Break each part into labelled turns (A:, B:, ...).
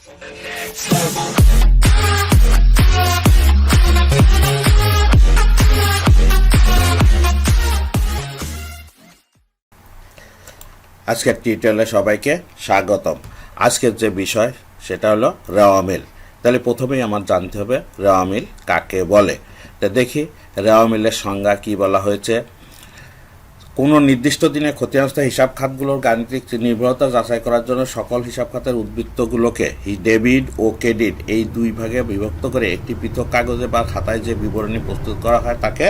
A: আজকের টিউটোরিয়ালে সবাইকে স্বাগতম। আজকের যে বিষয় সেটা হলো রেওয়া মিল। তাহলে প্রথমেই আমার জানতে হবে রেওয়া মিল কাকে বলে। তা দেখি রেওয়া মিলের সংজ্ঞা কি বলা হয়েছে। কোনো নির্দিষ্ট দিনে ক্ষতিগ্রস্ত হিসাব খাতগুলোর গাণিতিক নির্ভরতা যাচাই করার জন্য সকল হিসাব খাতের উদ্বৃত্তগুলোকে ডেবিট ও ক্রেডিট এই দুই ভাগে বিভক্ত করে একটি পৃথক কাগজে বা খাতায় যে বিবরণী প্রস্তুত করা হয় তাকে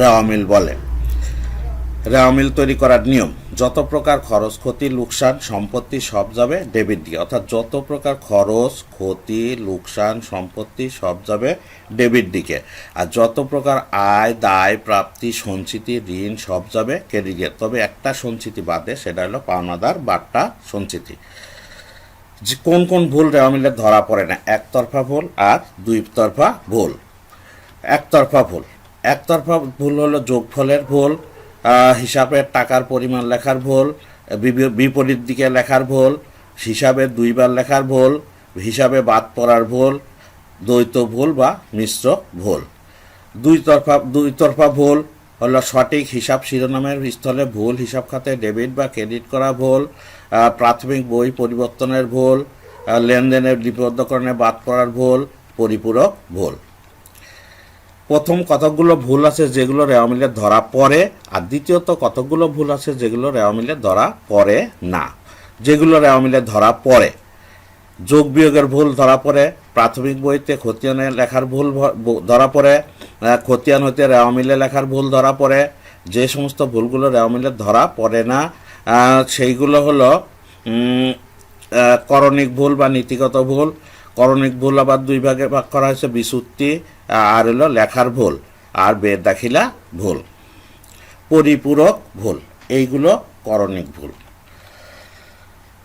A: রেওয়া মিল বলে। রেওয়া মিল তৈরি করার নিয়ম: যত প্রকার খরচ, ক্ষতি, লোকসান, সম্পত্তি সব যাবে ডেবিট দিকে। অর্থাৎ যত প্রকার খরচ, ক্ষতি, লোকসান, সম্পত্তি সব যাবে ডেবিট দিকে। আর যত প্রকার আয়, দায়, প্রাপ্তি, সঞ্চিতি, ঋণ সব যাবে ক্রেডিট দিকে। তবে একটা সঞ্চিতি বাদে, সেটা হলো পাওনাদার বাট্টা সঞ্চিতি। যে কোন কোন ভুল রেওয়া মিলে ধরা পড়ে না? একতরফা ভুল আর দুই তরফা ভুল। একতরফা ভুল হলো যোগফলের ভুল, হিসাবের টাকার পরিমাণ লেখার ভুল, বিপরীত দিকে লেখার ভুল, হিসাবে দুইবার লেখার ভুল, হিসাবে বাদ পড়ার ভুল, দ্বৈত ভুল বা মিশ্র ভুল। দুই তরফা ভুল হলো সঠিক হিসাব শিরোনামের স্থলে ভুল, হিসাব খাতে ডেবিট বা ক্রেডিট করা ভুল, প্রাথমিক বই পরিবর্তনের ভুল, লেনদেনের লিপিবদ্ধকরণে বাদ পড়ার ভুল, পরিপূরক ভুল। প্রথম কতকগুলো ভুল আছে যেগুলো রেওয়া মিলে ধরা পড়ে, আর দ্বিতীয়ত কতকগুলো ভুল আছে যেগুলো রেওয়া মিলে ধরা পড়ে না। যেগুলো রেওয়া মিলে ধরা পড়ে: যোগ বিয়োগের ভুল ধরা পড়ে, প্রাথমিক বইতে খতিয়ানে লেখার ভুল ধরা পড়ে, খতিয়ান হতে রেওয়া মিলে লেখার ভুল ধরা পড়ে। যে সমস্ত ভুলগুলো রেওয়া মিলে ধরা পড়ে না সেইগুলো হলো করণিক ভুল বা নীতিগত ভুল। করণিক ভুল আবার দুই ভাগে ভাগ করা হয়েছে: বিশুদ্ধি আর হলো লেখার ভুল আর বেদাখিলা ভুল। পরিপূরক ভুল, এইগুলো করণিক ভুল।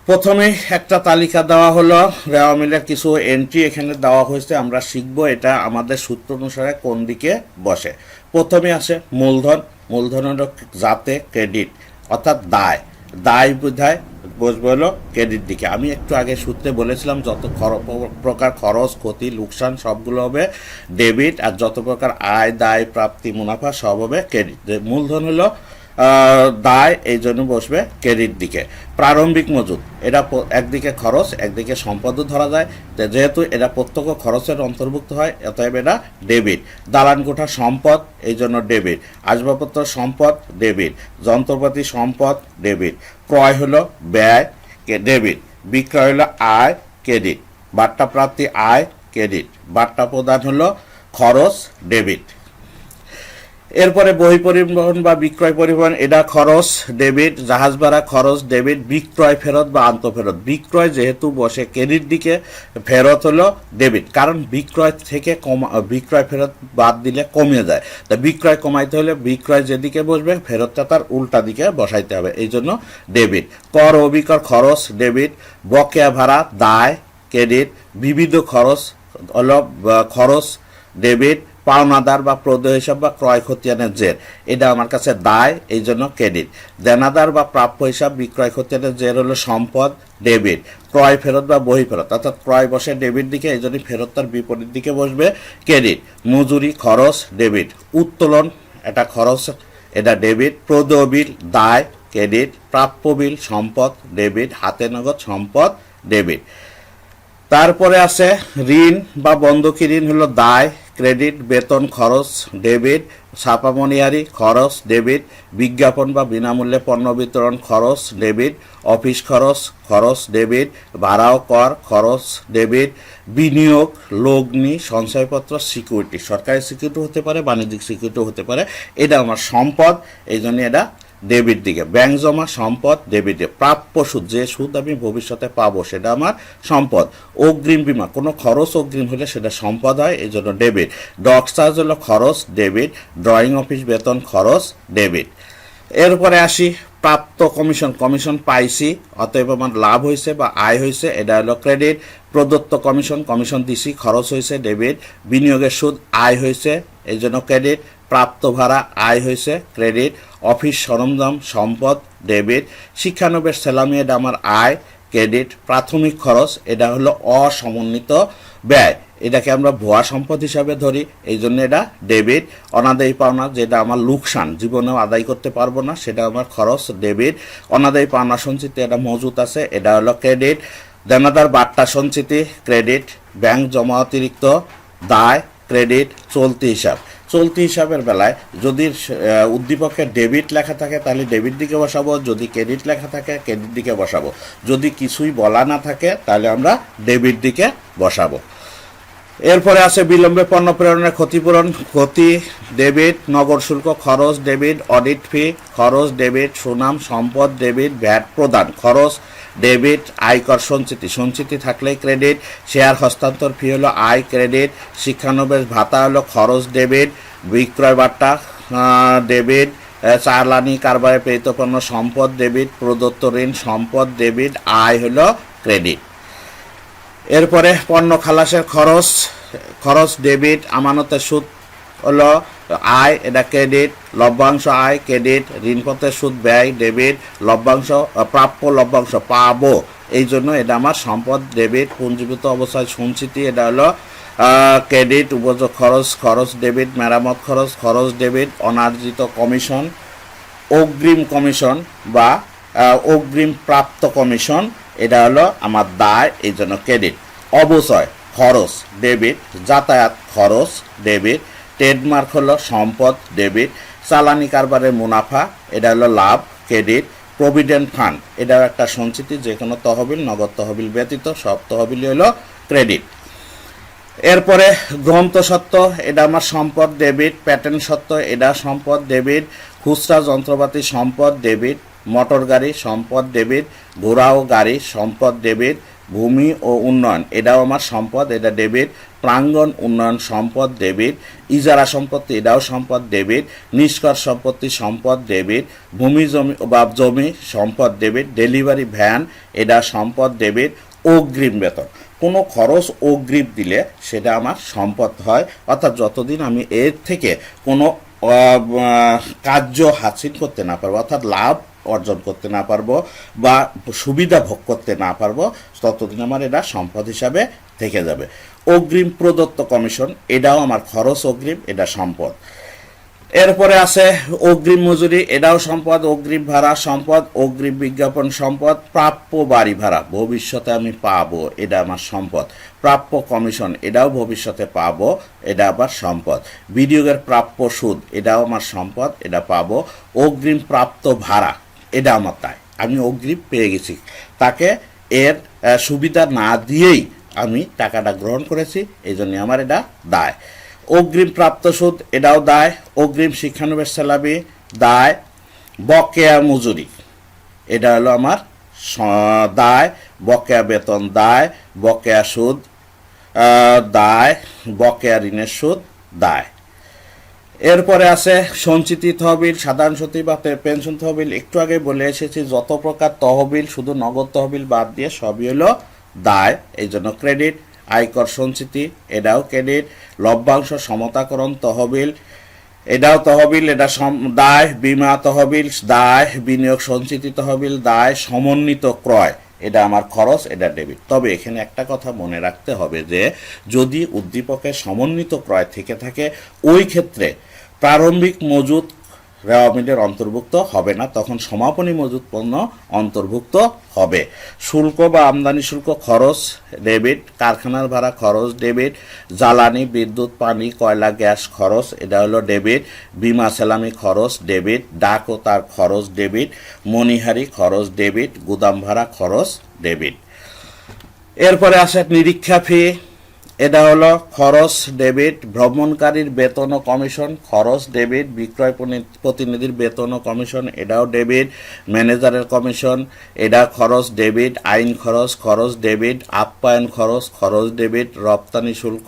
A: প্রথমে একটা তালিকা দেওয়া হলো রেওয়া মিলের কিছু এন্ট্রি এখানে দেওয়া হয়েছে, আমরা শিখব এটা আমাদের সূত্র অনুসারে কোন দিকে বসে। প্রথমে আসে মূলধন। মূলধন হলো যাতে ক্রেডিট, অর্থাৎ দায় বোঝায় বসবে হলো ক্রেডিট দিকে। আমি একটু আগে সূত্রে বলেছিলাম যত প্রকার খরচ, ক্ষতি, লোকসান সবগুলো হবে ডেবিট, আর যত প্রকার আয়, দায়, প্রাপ্তি, মুনাফা সব হবে ক্রেডিট। মূলধন হলো দায়, এই জন্য বসবে ক্রেডিট দিকে। প্রারম্ভিক মজুদ, এটা একদিকে খরচ একদিকে সম্পদও ধরা যায়, যেহেতু এটা প্রত্যক্ষ খরচের অন্তর্ভুক্ত হয় অতএব এটা ডেবিট। দালান কোঠা সম্পদ, এই জন্য ডেবিট। আসবাবপত্র সম্পদ ডেবিট। যন্ত্রপাতি সম্পদ ডেবিট। ক্রয় হলো ব্যয় ডেবিট। বিক্রয় হলো আয় ক্রেডিট। বাট্টা প্রাপ্তি আয় ক্রেডিট। বাট্টা প্রদান হলো খরচ ডেবিট। এরপরে বহি পরিবহন বা বিক্রয় পরিবহন, এটা খরচ ডেবিট। জাহাজ ভাড়া খরচ ডেবিট। বিক্রয় ফেরত বা আন্তঃফেরত, বিক্রয় যেহেতু বসে ক্রেডিট দিকে, ফেরত হলো ডেবিট, কারণ বিক্রয় থেকে বিক্রয় ফেরত বাদ দিলে কমে যায়। তা বিক্রয় কমাইতে হলে বিক্রয় যেদিকে বসবে ফেরতটা তার উল্টা দিকে বসাইতে হবে, এই জন্য ডেবিট। কর ও বিকর খরচ ডেবিট। বকেয়া ভাড়া দায় ক্রেডিট। বিবিধ খরচ হলো খরচ ডেবিট। পাওনাদার বা প্রদেয় হিসাব বা ক্রয় খতিয়ানের জের, এটা আমার কাছে দায়, এই জন্য ক্রেডিট। দেনাদার বা প্রাপ্য হিসাব বিক্রয় খতিয়ানের জের হলো সম্পদ ডেবিট। ক্রয় ফেরত বা বহি ফেরত, অর্থাৎ ক্রয় বসে ডেবিট দিকে, এই জন্য ফেরত তার বিপরীত দিকে বসবে ক্রেডিট। মজুরি খরচ ডেবিট। উত্তোলন এটা খরচ, এটা ডেবিট। প্রদেয় বিল দায় ক্রেডিট। প্রাপ্য বিল সম্পদ ডেবিট। হাতে নগদ সম্পদ ডেবিট। তারপরে আছে ঋণ বা বন্ধকি ঋণ হলো দায় ক্রেডিট। বেতন খরচ ডেবিট। ছাপামনিহারি খরচ ডেবিট। বিজ্ঞাপন বা বিনামূল্যে পণ্য বিতরণ খরচ ডেবিট। অফিস খরচ ডেবিট। ভাড়া ও কর খরচ ডেবিট। বিনিয়োগ, লগ্নি, সঞ্চয়পত্র, সিকিউরিটি, সরকারি সিকিউরিটি হতে পারে, বাণিজ্যিক সিকিউরিটি হতে পারে, এটা আমার সম্পদ, এই জন্য এটা ডেবিট দিকে। ব্যাংক জমা সম্পদ ডেবিটে। প্রাপ্য সুদ, যে সুদ আমি ভবিষ্যতে পাবো সেটা আমার সম্পদ। অগ্রিম বীমা, কোনো খরচ অগ্রিম হলে সেটা সম্পদ হয়, এই জন্য ডেবিট। ডক চার্জ হলো খরচ ডেবিট। ড্রয়িং অফিস বেতন খরচ ডেবিট। এরপরে আসি প্রাপ্ত কমিশন পাইছি অতএব আমার লাভ হয়েছে বা আয় হয়েছে, এটা হলো ক্রেডিট। প্রদত্ত কমিশন দিছি খরচ হয়েছে ডেবিট। বিনিয়োগের সুদ আয় হয়েছে, এই জন্য ক্রেডিট। প্রাপ্ত ভাড়া আয় হয়েছে ক্রেডিট। অফিস সরঞ্জাম সম্পদ ডেবিট। শিক্ষানবেশ সেলামি, এটা আমার আয় ক্রেডিট। প্রাথমিক খরচ এটা হলো অসমন্বিত ব্যয়, এটাকে আমরা ভুয়া সম্পদ হিসাবে ধরি, এই জন্য এটা ডেবিট। অনাদায়ী পাওনা যেটা আমার লোকসান, জীবনেও আদায় করতে পারবো না, সেটা আমার খরচ, ডেবিট। অনাদায়ী পাওনা সঞ্চিতি এটা মজুত আছে, এটা হলো ক্রেডিট। দেনাদার বাট্টা সঞ্চিতি ক্রেডিট। ব্যাংক জমা অতিরিক্ত দায় ক্রেডিট। চলতি হিসাব, চলতি হিসাবের বেলায় যদি উদ্দীপকে ডেবিট লেখা থাকে তাহলে ডেবিট দিকে বসাবো, যদি ক্রেডিট লেখা থাকে ক্রেডিট দিকে বসাবো, যদি কিছুই বলা না থাকে তাহলে আমরা ডেবিট দিকে বসাবো। এরপরে আছে বিলম্বে পণ্য প্রেরণের ক্ষতিপূরণ, ক্ষতি ডেবিট। নগর শুল্ক খরচ ডেবিট। অডিট ফি খরচ ডেবিট। সুনাম সম্পদ ডেবিট। ভ্যাট প্রদান খরচ ডেবিট। আয়কর সঞ্চিতি, সঞ্চিতি থাকলেই ক্রেডিট। শেয়ার হস্তান্তর ফি হলো আয় ক্রেডিট। শিক্ষানবিশ ভাতা হলো খরচ ডেবিট। বিক্রয় বাট্টা ডেবিট। চালানি কারবারে প্রেরিত পণ্য সম্পদ ডেবিট। প্রদত্ত ঋণ সম্পদ ডেবিট। আয় হলো ক্রেডিট। এরপরে পণ্য খালাসের খরচ, খরচ ডেবিট। আমানতের সুদ হলো আয়, এটা ক্রেডিট। লভ্যাংশ আয় ক্রেডিট। ঋণপত্রের সুদ ব্যয় ডেবিট। লভ্যাংশ প্রাপ্য লভ্যাংশ পাবো, এই জন্য এটা আমার সম্পদ ডেবিট। পুঞ্জীভূত অবস্থায় সঞ্চিতি এটা হলো ক্রেডিট। উপযোগ খরচ, খরচ ডেবিট। মেরামত খরচ, খরচ ডেবিট। অনার্জিত কমিশন, অগ্রিম কমিশন বা অগ্রিম প্রাপ্ত কমিশন এটা হলো আমার দায়, এই জন্য ক্রেডিট। অবচয় খরচ ডেবিট। যাতায়াত খরচ ডেবিট। ট্রেডমার্ক হলো সম্পদ ডেবিট। চালানি কারবারের মুনাফা এটা হলো লাভ ক্রেডিট। প্রভিডেন্ট ফান্ড এটাও একটা সঞ্চিতি, যে কোনো তহবিল, নগদ তহবিল ব্যতীত সব তহবিলই হলো ক্রেডিট। এরপরে গ্রন্থ সত্ত্ব এটা আমার সম্পদ ডেবিট। প্যাটেন্ট সত্ত্ব এটা সম্পদ ডেবিট। খুচরা যন্ত্রপাতি সম্পদ ডেবিট। মোটর গাড়ি সম্পদ ডেবিট। ঘোড়া ও গাড়ি সম্পদ ডেবিট। ভূমি ও উন্নয়ন এটাও আমার সম্পদ, এটা ডেবিট। প্রাঙ্গণ উন্নয়ন সম্পদ ডেবিট। ইজারা সম্পত্তি এটাও সম্পদ ডেবিট। নিষ্কর সম্পত্তি সম্পদ ডেবিট। ভূমি জমি বা জমি সম্পদ ডেবিট। ডেলিভারি ভ্যান এটা সম্পদ ডেবিট। অগ্রিম বেতন, কোনো খরচ অগ্রিম দিলে সেটা আমার সম্পদ হয়, অর্থাৎ যতদিন আমি এর থেকে কোনো কার্য হাসিল করতে না পারবো, অর্থাৎ লাভ অর্জন করতে না পারবো বা সুবিধা ভোগ করতে না পারবো, ততদিন আমার এটা সম্পদ হিসাবে থেকে যাবে। অগ্রিম প্রদত্ত কমিশন এটাও আমার খরচ অগ্রিম, এটা সম্পদ। এরপরে আছে অগ্রিম মজুরি এটাও সম্পদ। অগ্রিম ভাড়া সম্পদ। অগ্রিম বিজ্ঞাপন সম্পদ। প্রাপ্য বাড়ি ভাড়া ভবিষ্যতে আমি পাবো, এটা আমার সম্পদ। প্রাপ্য কমিশন এটাও ভবিষ্যতে পাবো, এটা আবার সম্পদ। বিনিয়োগের প্রাপ্য সুদ এটাও আমার সম্পদ, এটা পাবো। অগ্রিম প্রাপ্ত ভাড়া এটা আমার তাই, আমি অগ্রিম পেয়ে গেছি, তাকে এর সুবিধা না দিয়েই আমি টাকাটা গ্রহণ করেছি, এই জন্য আমার এটা দায়। অগ্রিম প্রাপ্ত সুদ এটাও দায়। অগ্রিম শিক্ষানবিশ স্যালারি দায়। বকেয়া মজুরি এটা হলো আমার দায়। বকেয়া বেতন দায়। বকেয়া সুদ দায়। বকেয়া ঋণের সুদ দায়। এরপরে আছে সঞ্চিতি তহবিল, সাধারণ সঞ্চিতি বা পেনশন তহবিল। একটু আগে বলে এসেছি যত প্রকার তহবিল শুধু নগদ তহবিল বাদ দিয়ে সবই হলো দায়, এই জন্য ক্রেডিট। আয়কর সঞ্চিতি এটাও ক্রেডিট। লভ্যাংশ সমতাকরণ তহবিল এটাও তহবিল, এটা দায়। বিমা তহবিল দায়। বিনিয়োগ সঞ্চিতি তহবিল দায়। সমন্বিত ক্রয় এটা আমার খরচ, এটা ডেবিট। তবে এখানে একটা কথা মনে রাখতে হবে যে যদি উদ্দীপকের সমন্বিত ক্রয় থেকে থাকে ওই ক্ষেত্রে প্রারম্ভিক মজুদ রেওয়ামিলের অন্তর্ভুক্ত হবে না, তখন সমাপনী মজুদ পণ্য অন্তর্ভুক্ত হবে। শুল্ক বা আমদানি শুল্ক খরচ ডেবিট। কারখানার ভাড়া খরচ ডেবিট। জ্বালানি বিদ্যুৎ পানি কয়লা গ্যাস খরচ এটা হলো ডেবিট। বিমা সেলামি খরচ ডেবিট। ডাক ও তার খরচ ডেবিট। মণিহারি খরচ ডেবিট। গুদাম ভাড়া খরচ ডেবিট। এরপরে আসে নিরীক্ষা ফি এটা হলো খরচ ডেবিট। ভ্রমণকারীর বেতন ও কমিশন খরচ ডেবিট। বিক্রয় প্রতিনিধির বেতন ও কমিশন এটাও ডেবিট। ম্যানেজারের কমিশন এটা খরচ ডেবিট। আইন খরচ খরচ ডেবিট। আপ্যায়ন খরচ খরচ ডেবিট। রপ্তানি শুল্ক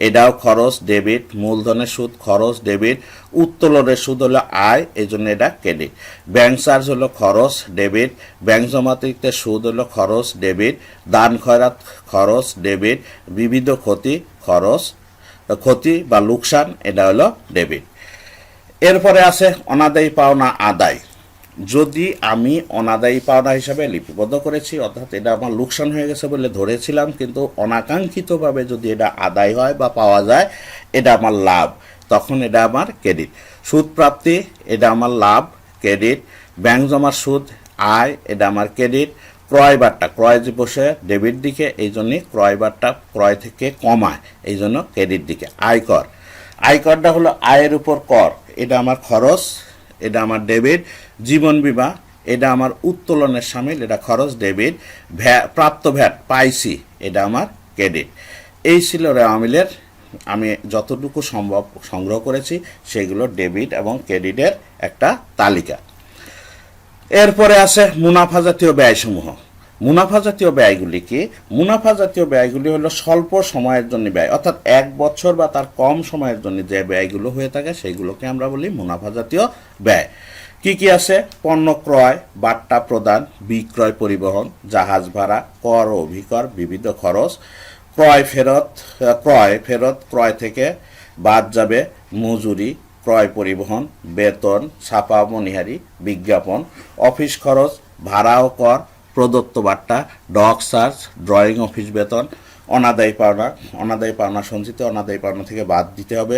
A: এটাও খরচ ডেবিট। মূলধনের সুদ খরচ ডেবিট। উত্তোলনের সুদ হলো আয়, এই জন্য এটা ক্রেডিট। ব্যাংক চার্জ হলো খরচ ডেবিট। ব্যাংক জমাতিরিক্তের সুদ হলো খরচ ডেবিট। দান খয়রাত খরচ ডেবিট। বিবিধ ক্ষতি বা লোকসান এটা হলো ডেবিট। এরপরে আছে অনাদায়ী পাওনা আদায়। যদি আমি অনাদায়ী পাওনা হিসাবে লিপিবদ্ধ করেছি, অর্থাৎ এটা আমার লোকসান হয়ে গেছে বলে ধরেছিলাম, কিন্তু অনাকাঙ্ক্ষিতভাবে যদি এটা আদায় হয় বা পাওয়া যায়, এটা আমার লাভ, তখন এটা আমার ক্রেডিট। সুদ প্রাপ্তি, এটা আমার লাভ, ক্রেডিট। ব্যাংক জমার সুদ, আয়, এটা আমার ক্রেডিট। ক্রয় বার্তা, ক্রয় যে বসে ডেবিট দিকে, এই জন্যে ক্রয় বার্তা ক্রয় থেকে কমায়, এই জন্য ক্রেডিট দিকে। আয়কর, আয়করটা হলো আয়ের উপর কর, এটা আমার খরচ, এটা আমার ডেবিট। জীবন বীমা, এটা আমার উত্তোলনের সামিল, এটা খরচ, ডেবিট। প্রাপ্ত ভ্যাট পাইছি, এটা আমার ক্রেডিট। এই ছিল রেওয়া মিলের আমি যতটুকু সম্ভব সংগ্রহ করেছি সেগুলো ডেবিট এবং ক্রেডিটের একটা তালিকা। এরপরে আছে মুনাফা জাতীয় ব্যয়সমূহ। মুনাফা জাতীয় ব্যয়গুলি কি? মুনাফা জাতীয় ব্যয়গুলি হলো স্বল্প সময়ের জন্য ব্যয়, অর্থাৎ 1 বছর বা তার কম সময়ের জন্য যে ব্যয়গুলো হয়ে থাকে সেইগুলোকে আমরা বলি মুনাফা জাতীয় ব্যয়। কি কি আছে? পণ্য ক্রয়, বাট্টা প্রদান, বিক্রয়, পরিবহন, জাহাজ ভাড়া, কর ও অভিকর, বিবিধ খরচ। ক্রয় ফেরত, ক্রয় থেকে বাদ যাবে মজুরি, ক্রয় পরিবহন, বেতন, ছাপা মনিহারি, বিজ্ঞাপন, অফিস খরচ, ভাড়া ও কর, প্রদত্ত বাট্টা, ডক চার্জ, ড্রয়িং অফিস বেতন। অনাদায়ী পাওনা সঞ্চিত অনাদায়ী পাওনা থেকে বাদ দিতে হবে।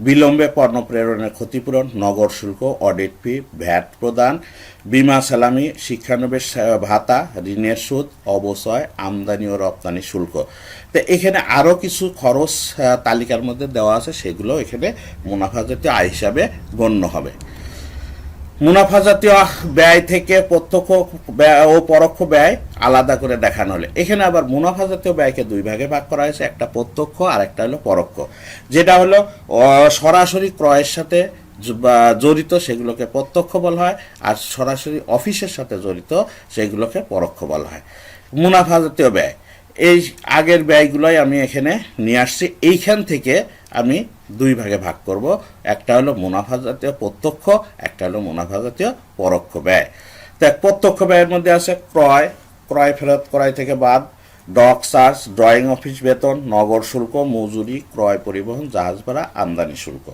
A: বিলম্বে পণ্য প্রেরণের ক্ষতিপূরণ, নগর শুল্ক, অডিট ফি, ভ্যাট প্রদান, বিমা সালামি, শিক্ষানবিশ ভাতা, ঋণের সুদ, অবচয়, আমদানি ও রপ্তানি শুল্ক। তো এখানে আরও কিছু খরচ তালিকার মধ্যে দেওয়া আছে, সেগুলো এখানে মুনাফা জাতীয় আয় হিসাবে গণ্য হবে। মুনাফা জাতীয় ব্যয় থেকে প্রত্যক্ষ ও পরোক্ষ ব্যয় আলাদা করে দেখানো হলে, এখানে আবার মুনাফা জাতীয় ব্যয়কে 2 ভাগে ভাগ করা হয়েছে, একটা প্রত্যক্ষ আর একটা হলো পরোক্ষ। যেটা হলো সরাসরি ক্রয়ের সাথে জড়িত সেগুলোকে প্রত্যক্ষ বলা হয়, আর সরাসরি অফিসের সাথে জড়িত সেগুলোকে পরোক্ষ বলা হয়। মুনাফা জাতীয় ব্যয়, এই আগের ব্যয়গুলোই আমি এখানে নিয়ে আসছি। এইখান থেকে আমি 2 ভাগে ভাগ করব, একটা হলো মুনাফা জাতীয় প্রত্যক্ষ, একটা হলো মুনাফা জাতীয় পরোক্ষ ব্যয়। তো প্রত্যক্ষ ব্যয়ের মধ্যে আছে ক্রয় ফেরত, ক্রয় থেকে বাদ, ডক চার্জ, ড্রয়িং অফিস বেতন, নগর শুল্ক, মজুরি, ক্রয় পরিবহন, জাহাজ ভাড়া, আমদানি শুল্ক।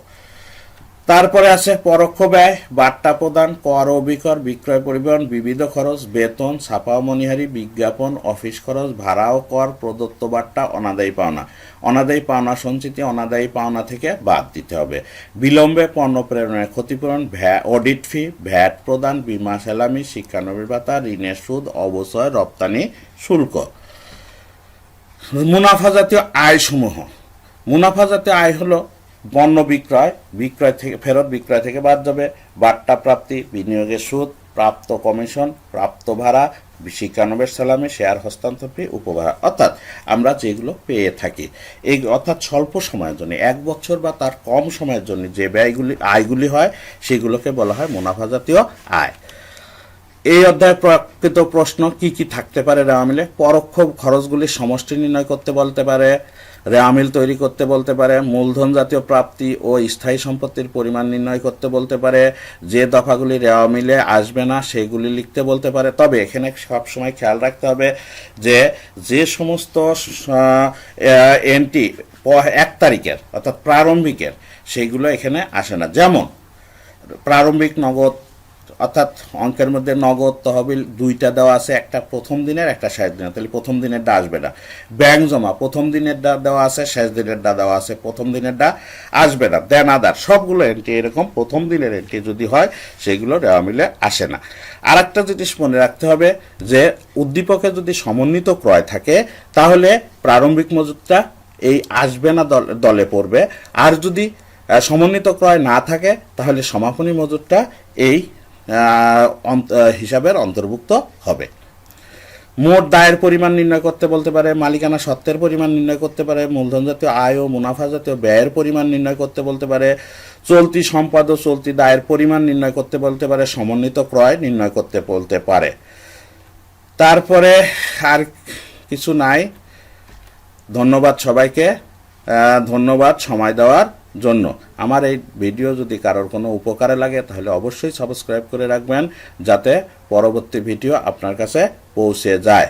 A: তারপরে আছে পরোক্ষ ব্যয়, বাট্টা প্রদান, কর অভিকর, বিক্রয় পরিবহন, বিবিধ খরচ, বেতন, ছাপা মনিহারি, বিজ্ঞাপন, অফিস খরচ, ভাড়া ও কর, প্রদত্ত বাট্টা, অনাদায়ী পাওনা। অনাদায়ী পাওনা সঞ্চিতি অনাদায়ী পাওনা থেকে বাদ দিতে হবে। বিলম্বে পণ্য প্রেরণের ক্ষতিপূরণ, অডিট ফি, ভ্যাট প্রদান, বিমা সালামি, শিক্ষানবিশ ভাতা, ঋণের সুদ, অবচয়, রপ্তানি শুল্ক। মুনাফা জাতীয় আয় সমূহ। মুনাফা জাতীয় আয় হলো পণ্য বিক্রয় থেকে ফেরত, বিক্রয় থেকে বাদ যাবে, বাট্টা প্রাপ্তি, বিনিয়োগের সুদ, প্রাপ্ত কমিশন, প্রাপ্ত ভাড়া, শিক্ষানবিশ সালামি, শেয়ার হস্তান্তর ফি, উপভাড়া, অর্থাৎ আমরা যেগুলো পেয়ে থাকি, এই অর্থাৎ স্বল্প সময়ের জন্য 1 বছর বা তার কম সময়ের জন্য যে আয়গুলি হয় সেগুলোকে বলা হয় মুনাফা জাতীয় আয়। এই অধ্যায়ে প্রকৃত প্রশ্ন কি কি থাকতে পারে রেওয়া মিলে? পরোক্ষ খরচগুলির সমষ্টি নির্ণয় করতে বলতে পারে, রেওয়া মিল তৈরি করতে বলতে পারে, মূলধন জাতীয় প্রাপ্তি ও স্থায়ী সম্পত্তির পরিমাণ নির্ণয় করতে বলতে পারে, যে দফাগুলি রেওয়া মিলে আসবে না সেগুলি লিখতে বলতে পারে। তবে এখানে সবসময় খেয়াল রাখতে হবে যে সমস্ত এন্ট্রি 1 তারিখের অর্থাৎ প্রারম্ভিকের সেইগুলো এখানে আসে না। যেমন প্রারম্ভিক নগদ, অর্থাৎ অঙ্কের মধ্যে নগদ তহবিল 2টা দেওয়া আছে, একটা প্রথম দিনের একটা শেষ দিনের, তাহলে প্রথম দিনেরটা আসবে না। ব্যাংক জমা প্রথম দিনেরটা দেওয়া আছে, শেষ দিনেরটা দেওয়া আছে, প্রথম দিনেরটা আসবে না। দেন আদার সবগুলো এন্ট্রি এরকম প্রথম দিনের এন্ট্রি যদি হয় সেগুলো রেওয়া মিলে আসে না। আর একটা জিনিস মনে রাখতে হবে যে উদ্দীপকে যদি সমন্বিত ক্রয় থাকে তাহলে প্রারম্ভিক মজুদটা এই আসবে না দলে পড়বে, আর যদি সমন্বিত ক্রয় না থাকে তাহলে সমাপনী মজুদটা এই হিসাবের অন্তর্ভুক্ত হবে। মোট দায়ের পরিমাণ নির্ণয় করতে বলতে পারে, মালিকানা সত্ত্বের পরিমাণ নির্ণয় করতে পারে, মূলধন জাতীয় আয় ও মুনাফা জাতীয় ব্যয়ের পরিমাণ নির্ণয় করতে বলতে পারে, চলতি সম্পদ ও চলতি দায়ের পরিমাণ নির্ণয় করতে বলতে পারে, সমন্বিত ক্রয় নির্ণয় করতে বলতে পারে। তারপরে আর কিছু নাই। ধন্যবাদ সবাইকে, ধন্যবাদ সময় দেওয়ার জন্য। আমার এই ভিডিও যদি কারোর কোনো উপকারে লাগে তাহলে অবশ্যই সাবস্ক্রাইব করে রাখবেন যাতে পরবর্তী ভিডিও আপনার কাছে পৌঁছে যায়।